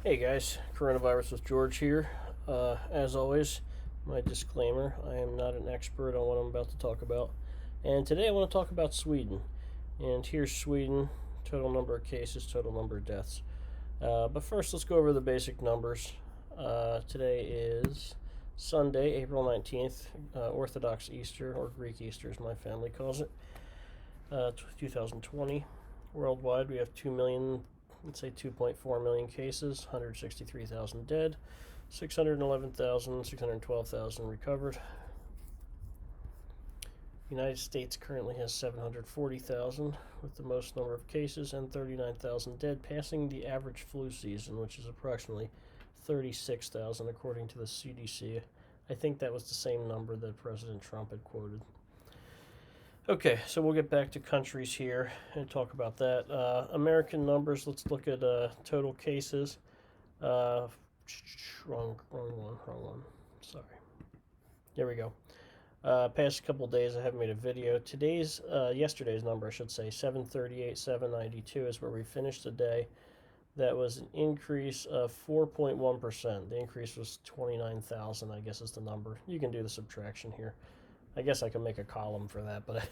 Hey guys, Coronavirus with George here. As always, my disclaimer, I am not an expert on what I'm about to talk about. And today I want to talk about Sweden. And here's Sweden, total number of cases, total number of deaths. But first, let's go over the basic numbers. Today is Sunday, April 19th, Orthodox Easter, or Greek Easter as my family calls it, 2020. Worldwide, we have 2 million, let's say 2.4 million cases, 163,000 dead, 611,000, 612,000 recovered. United States currently has 740,000 with the most number of cases and 39,000 dead, passing the average flu season, which is approximately 36,000 according to the CDC. I think that was the same number that President Trump had quoted. Okay, so we'll get back to countries here and talk about that. American numbers, let's look at total cases. Wrong one. Sorry. There we go. Past couple days I haven't made a video. Yesterday's number, I should say, 738, 792 is where we finished the day. That was an increase of 4.1%. The increase was 29,000, I guess is the number. You can do the subtraction here. I guess I can make a column for that, but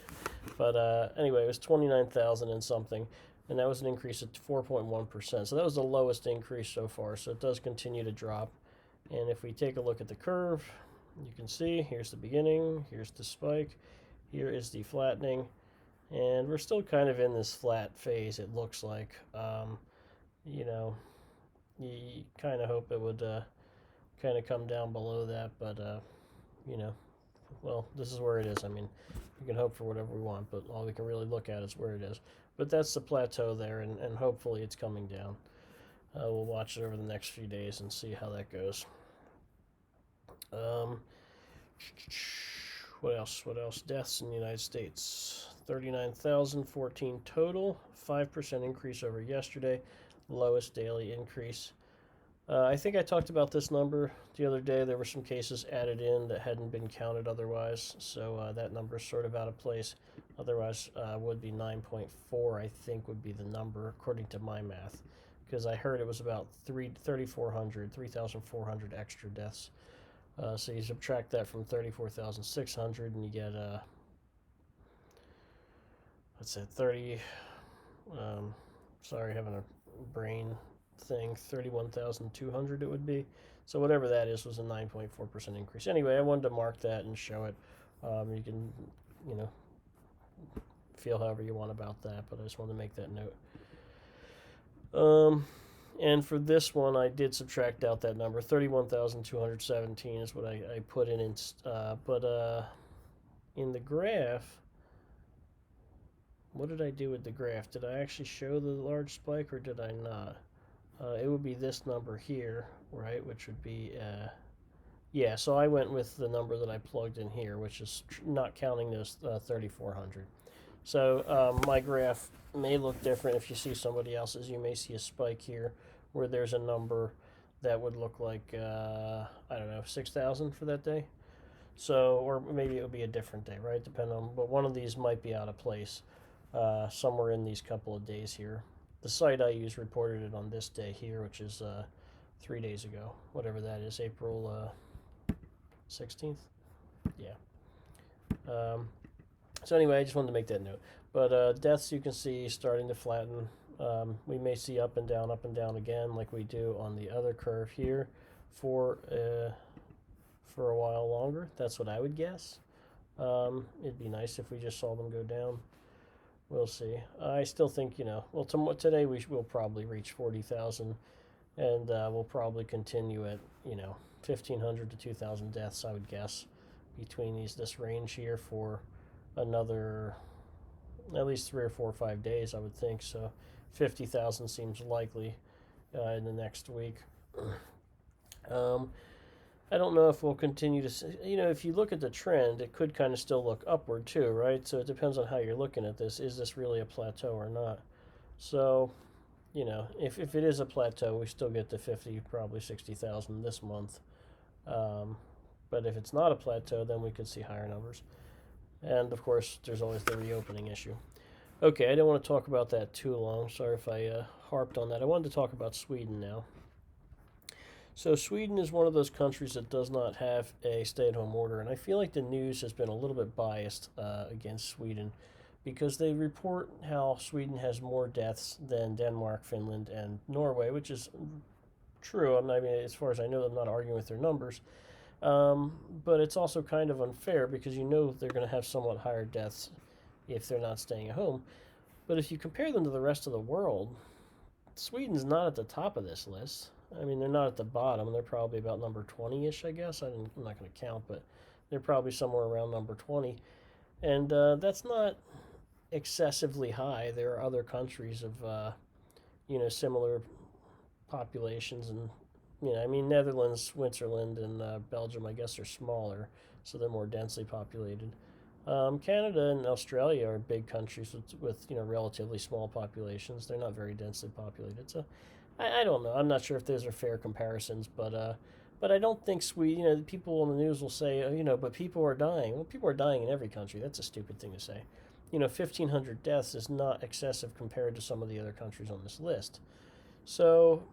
anyway, it was 29,000 and something, and that was an increase of 4.1%. So that was the lowest increase so far. So it does continue to drop. And if we take a look at the curve, you can see here's the beginning, here's the spike, here is the flattening, and we're still kind of in this flat phase. It looks like, you know, you kind of hope it would kind of come down below that, but you know. Well, this is where it is. I mean, we can hope for whatever we want, but all we can really look at is where it is. But that's the plateau there, and hopefully it's coming down. We'll watch it over the next few days and see how that goes. What else? Deaths in the United States. 39,014 total, 5% increase over yesterday, lowest daily increase. I think I talked about this number the other day. There were some cases added in that hadn't been counted otherwise, so that number is sort of out of place. Otherwise, would be 9.4, I think, would be the number according to my math, because I heard it was about 3,400 extra deaths. So you subtract that from 34,600, and you get let's say 30. Sorry, having a brain thing, 31,200 it would be. So whatever that is was a 9.4% increase. Anyway, I wanted to mark that and show it. You can, feel however you want about that, but I just wanted to make that note. And for this one, I did subtract out that number. 31,217 is what I put in. But in the graph, what did I do with the graph? Did I actually show the large spike or did I not? It would be this number here, right, which would be, yeah, so I went with the number that I plugged in here, which is not counting those 3,400. So my graph may look different. If you see somebody else's, you may see a spike here where there's a number that would look like, I don't know, 6,000 for that day. So, or maybe it would be a different day, right, depending on, but one of these might be out of place somewhere in these couple of days here. The site I use reported it on this day here, which is 3 days ago, whatever that is, April 16th. Yeah. So anyway, I just wanted to make that note. But deaths, you can see starting to flatten. We may see up and down again, like we do on the other curve here, for a while longer. That's what I would guess. It'd be nice if we just saw them go down. We'll see. I still think, well, today we'll probably reach 40,000, and we'll probably continue at, 1,500 to 2,000 deaths, I would guess, between this range here for another at least 3 or 4 or 5 days, I would think. So 50,000 seems likely in the next week. I don't know if we'll continue to see, if you look at the trend, it could kind of still look upward too, right? So it depends on how you're looking at this. Is this really a plateau or not? So, if it is a plateau, we still get to 50, probably 60,000 this month. But if it's not a plateau, then we could see higher numbers. And of course, there's always the reopening issue. Okay, I didn't want to talk about that too long. Sorry if I harped on that. I wanted to talk about Sweden now. So Sweden is one of those countries that does not have a stay-at-home order, and I feel like the news has been a little bit biased against Sweden because they report how Sweden has more deaths than Denmark, Finland, and Norway, which is true. I mean, as far as I know, I'm not arguing with their numbers, but it's also kind of unfair because you know they're going to have somewhat higher deaths if they're not staying at home. But if you compare them to the rest of the world, Sweden's not at the top of this list. I mean, they're not at the bottom. They're probably about number 20-ish, I guess. I'm not going to count, but they're probably somewhere around number 20. And that's not excessively high. There are other countries of, similar populations. And, I mean, Netherlands, Switzerland, and Belgium, I guess, are smaller, so they're more densely populated. Canada and Australia are big countries with relatively small populations. They're not very densely populated. So I don't know. I'm not sure if those are fair comparisons, but I don't think Sweden. People on the news will say, but people are dying. Well, people are dying in every country. That's a stupid thing to say. 1,500 deaths is not excessive compared to some of the other countries on this list. So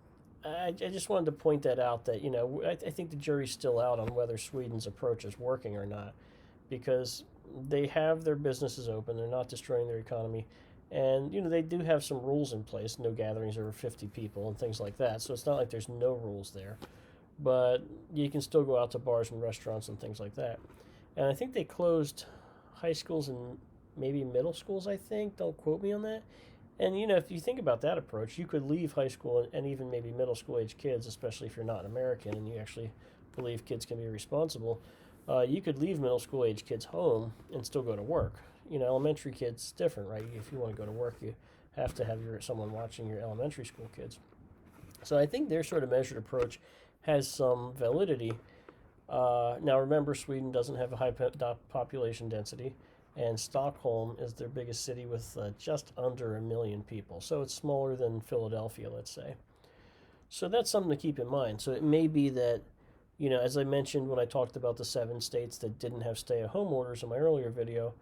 I just wanted to point that out. That I think the jury's still out on whether Sweden's approach is working or not, because they have their businesses open. They're not destroying their economy. And, they do have some rules in place, no gatherings over 50 people and things like that. So it's not like there's no rules there. But you can still go out to bars and restaurants and things like that. And I think they closed high schools and maybe middle schools, I think. Don't quote me on that. And, if you think about that approach, you could leave high school and even maybe middle school age kids, especially if you're not American and you actually believe kids can be responsible. You could leave middle school age kids home and still go to work. Elementary kids different, right? If you want to go to work, you have to have someone watching your elementary school kids. So I think their sort of measured approach has some validity. Now remember, Sweden doesn't have a high population density, and Stockholm is their biggest city with just under 1 million people. So it's smaller than Philadelphia, let's say. So that's something to keep in mind. So it may be that, as I mentioned when I talked about the 7 states that didn't have stay-at-home orders in my earlier video,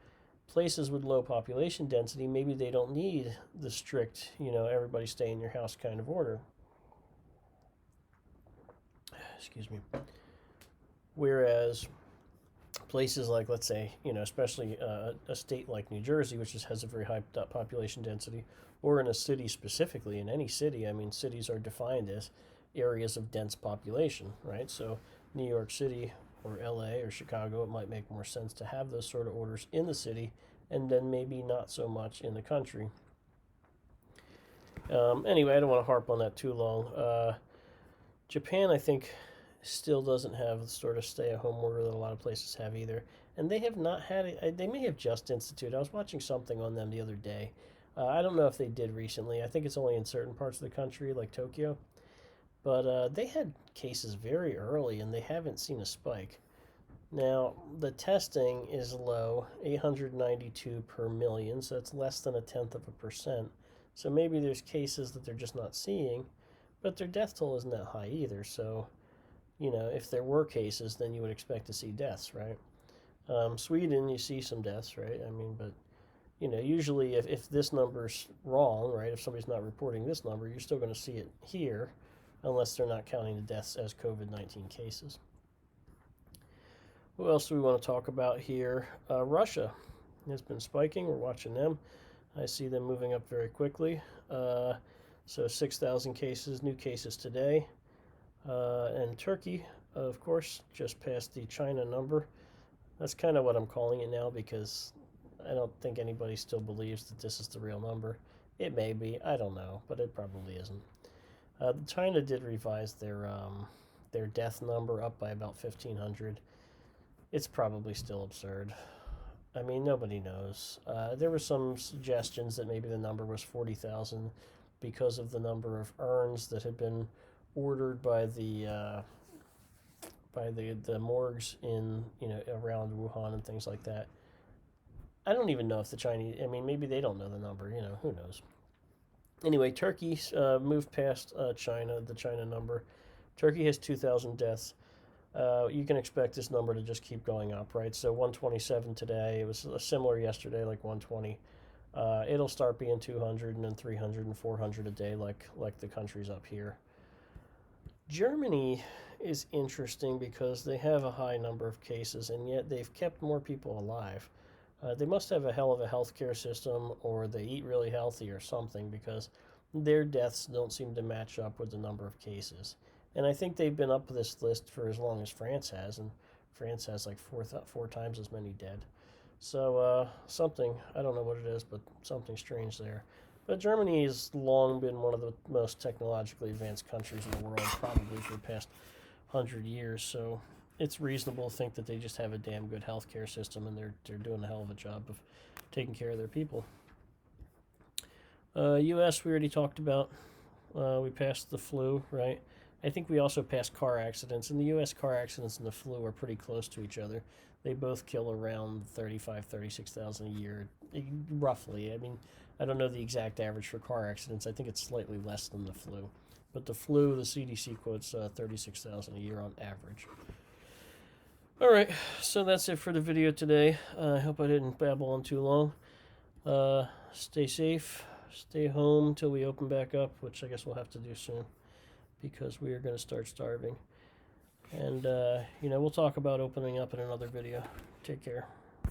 places with low population density, maybe they don't need the strict, everybody stay in your house kind of order. Excuse me. Whereas places like, let's say, especially a state like New Jersey, which has a very high population density, or in a city specifically, in any city, I mean, cities are defined as areas of dense population, right? So New York City or LA or Chicago, it might make more sense to have those sort of orders in the city and then maybe not so much in the country. Anyway, I don't want to harp on that too long. Japan, I think, still doesn't have the sort of stay-at-home order that a lot of places have either. And they have not had it. They may have just instituted. I was watching something on them the other day. I don't know if they did recently. I think it's only in certain parts of the country, like Tokyo. But they had cases very early, and they haven't seen a spike. Now, the testing is low, 892 per million, so that's less than 0.1%. So maybe there's cases that they're just not seeing, but their death toll isn't that high either. So, if there were cases, then you would expect to see deaths, right? Sweden, you see some deaths, right? I mean, but, usually if this number's wrong, right, if somebody's not reporting this number, you're still going to see it here, unless they're not counting the deaths as COVID-19 cases. What else do we want to talk about here? Russia has been spiking. We're watching them. I see them moving up very quickly. So 6,000 cases, new cases today. And Turkey, of course, just passed the China number. That's kind of what I'm calling it now because I don't think anybody still believes that this is the real number. It may be, I don't know, but it probably isn't. China did revise their death number up by about 1,500. It's probably still absurd. I mean, nobody knows. There were some suggestions that maybe the number was 40,000 because of the number of urns that had been ordered by the morgues in around Wuhan and things like that. I don't even know if the Chinese. I mean, maybe they don't know the number. Who knows? Anyway, Turkey moved past China, the China number. Turkey has 2,000 deaths. You can expect this number to just keep going up, right? So 127 today. It was similar yesterday, like 120. It'll start being 200 and then 300 and 400 a day, like the countries up here. Germany is interesting because they have a high number of cases, and yet they've kept more people alive. They must have a hell of a healthcare system, or they eat really healthy, or something, because their deaths don't seem to match up with the number of cases. And I think they've been up this list for as long as France has, and France has like four times as many dead. So something, I don't know what it is, but something strange there. But Germany has long been one of the most technologically advanced countries in the world, probably for the past 100 years. So it's reasonable to think that they just have a damn good healthcare system, and they're doing a hell of a job of taking care of their people. U.S. we already talked about. We passed the flu, right? I think we also passed car accidents. In the U.S., car accidents and the flu are pretty close to each other. They both kill around 36,000 a year, roughly. I mean, I don't know the exact average for car accidents. I think it's slightly less than the flu. But the flu, the CDC quotes 36,000 a year on average. All right, so that's it for the video today. I hope I didn't babble on too long. Stay safe. Stay home until we open back up, which I guess we'll have to do soon because we are going to start starving. And, we'll talk about opening up in another video. Take care.